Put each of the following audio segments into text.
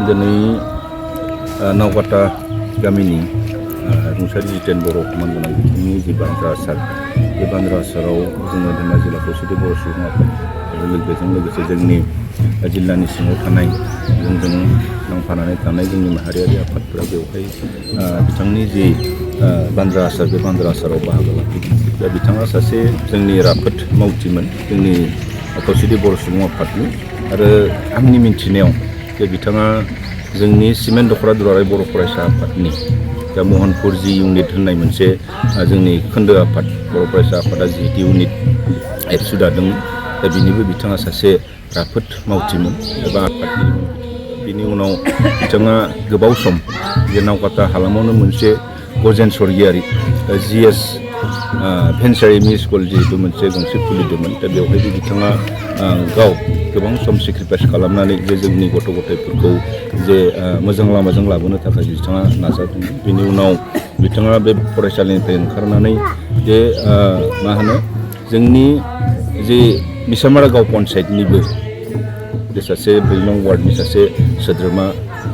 दिनै नावकाटा गामिनि रुंसारि जितेन बर' मानगोनां बिथांनि जि बान्द्रा आसार बे बान्द्रा आसाराव जोङो ढेंगा जिल्ला खौसेथि बर' सुबुं आफाद बेजों लोगोसे जोंनि जिल्लानि सिङाव थानाय जोंजों नांफानानै थानाय जोंनि माहारियारि आफादफोरा बेवहाय बिथांनि जि बान्द्रा आसार बे बान्द्रा आसाराव बाहागो लाफैदों। दा बिथाङा सासे जोंनि राफोद मावथिमोन जोंनि खौसेथि बर' सुबुं आफादनि आरो आंनि मिन्थिनायाव जे बिथाङा जोंनि सिमेन्ट दख'रा दुलाराय बर' फरायसा आफादनि दा महनपुर जि इउनिट होननाय मोनसे जोंनि खोन्दो आफाद बर' फरायसा आफादा जि इउनिट एबसु दादोंमोन दा बिनिबो बिथाङा सासे राफोद मावथिमोन एबा आफादनि बिनि उनाव बिथाङा गोबाव सम जे नावकाटा हालामावनो मोनसे गजेन स्वर्गियारि GS भेन्सार एम इ स्कुल जिहेतु मोनसे गंसे खुलिदोंमोन दा बेवहायबो बिथाङा गाव गोबां सम सेक्रिफाइस खालामनानै जे जोंनि गथ' गथायफोरखौ जे मोजां लामाजों लाबोनो थाखाय बिथाङा नाजादोंमोन। बिनि उनाव बिथाङा बे फरायसालिनिफ्राय ओंखारनानै जे मा होनो जोंनि जे मिसामारा गाव पन्सायतनिबो बे सासे 4 नं वार्डनि सासे सोद्रोमा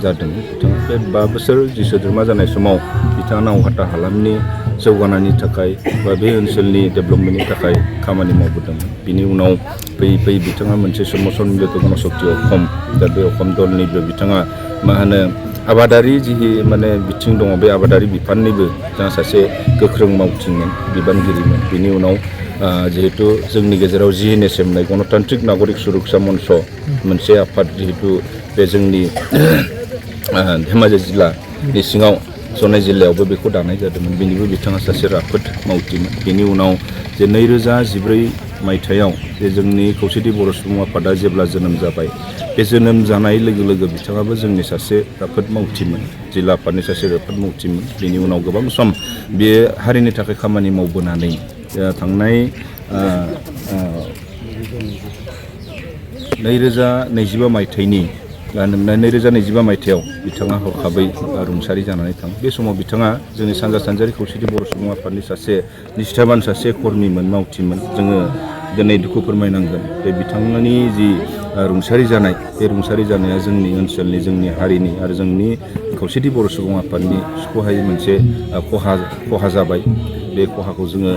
जादों। बिथाङा बे 5 बोसोर जि सोद्रोमा जानाय समाव बिथाङा नावकाटा हालामनि जौगानायनि थाखाय बा बे ओनसोलनि डेभेलपमेन्टनि थाखाय खामानि मावबोदोंमोन। बिनि उनाव फैयै फैयै बिथाङा मोनसे समसन मिलित गणशक्ति अखम दा बे अखम दलनिबो बिथाङा मा होनो आबादारि जि माने बिथिं दङ बे आबादारि बिफाननिबो बिथाङा सासे गोख्रों मावथिंमोन बिबानगिरिमोन। बिनि उनाव जिहेतु जोंनि गेजेराव GNSM होननाय गणतान्त्रिक नागरिक सुरक्षा मन्च मोनसे आफाद जिहेतु बे जोंनि धेमाजि जिल्लानि सिङाव जनाय जिल्लायावबो बेखौ दानाय जादोंमोन। बेनिबो बिथाङा सासे राफोद मावथिमोन। बेनि उनाव जे 2014 मायथाइयाव जे जोंनि खौसेथि बर' सुबुं आफादा जेब्ला जोनोम जाबाय बे जोनोम जानाय लोगो लोगो बिथाङाबो जोंनि सासे राफोद मावथिमोन जिल्ला आफादनि सासे राफोद मावथिमोन। बेनि उनाव गोबां सम बे हारिनि थाखाय खामानि मावबोनानै थांनाय 2025 मायथाइनि 2025 मायथाइयाव बिथाङा हरखाबै रुंसारि जानानै थाङो। बे समाव बिथाङा जोंनि सानजा सानजारि खौसेथि बर' सुबुं आफादनि सासे निष्ठाबान सासे कर्मिमोन मावथिमोन। जोङो दिनै दुखु फोरमायनांगोन बे बिथांनि जि रुंसारि जानाय बे रुंसारि जानाया जोंनि ओनसोलनि जोंनि हारिनि आरो जोंनि खौसेथि बर' सुबुं आफादनि सुख'हायै मोनसे खहा जाबाय। बे खहाखौ जोङो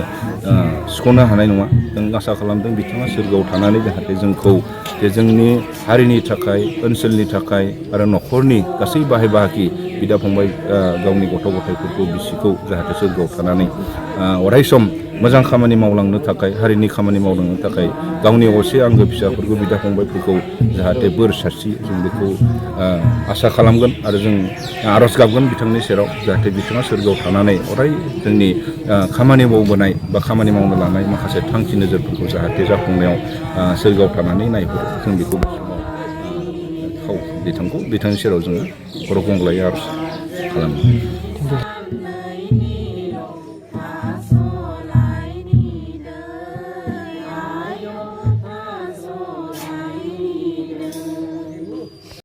सुख'नो हानाय नङा। जों आसा खालामदों बिथाङा सोरगोआव थानानै जाहाथे जोंखौ जे जोंनि हारिनि थाखाय ओनसोलनि थाखाय आरो न'खरनि गासै बाहाय बाहागि बिदा फंबाय गावनि गथ' गथायफोरखौ बिसिखौ जाहाथे सोरगोआव थानानै अराय सम मोजां खामानि मावलांनो थाखाय हारिनि खामानि मावलांनो थाखाय गावनि असे आंगो फिसाफोरखौ बिदा फंबायफोरखौ जाहाथे बोर सारस्रि जों बेखौ आसा खालामगोन आरो जों आर'ज गाबगोन बिथांनि सेराव जाहाथे बिथाङा सोरगोआव थानानै अराय जोंनि खामानि मावबोनाय बा खामानि मावनो लानाय माखासे थांखि नोजोरफोरखौ जाहाथे जाफुंनायाव सोरगोआव थानानै नायहरो जों बेखौ बिथांनि सेराव जोङो खर' गंग्लायै आर'ज खालामो।